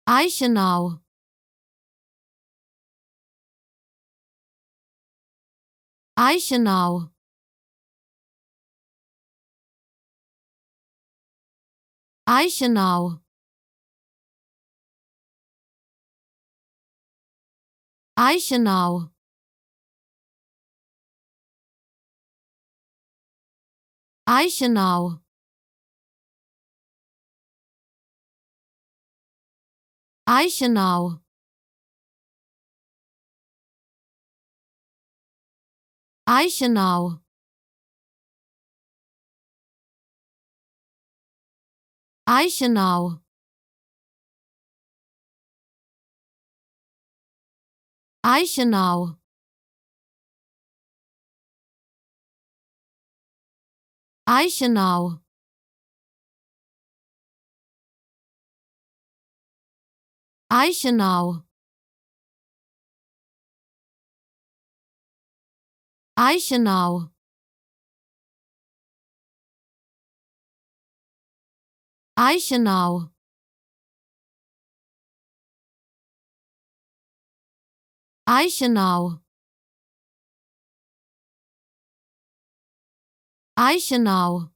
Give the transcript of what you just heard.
Eichenau. Eichenau. Eichenau. Eichenau. Eichenau. Eichenau. Eichenau. Eichenau. Eichenau. Eichenau. Eichenau. Eichenau. Eichenau. Eichenau. Eichenau.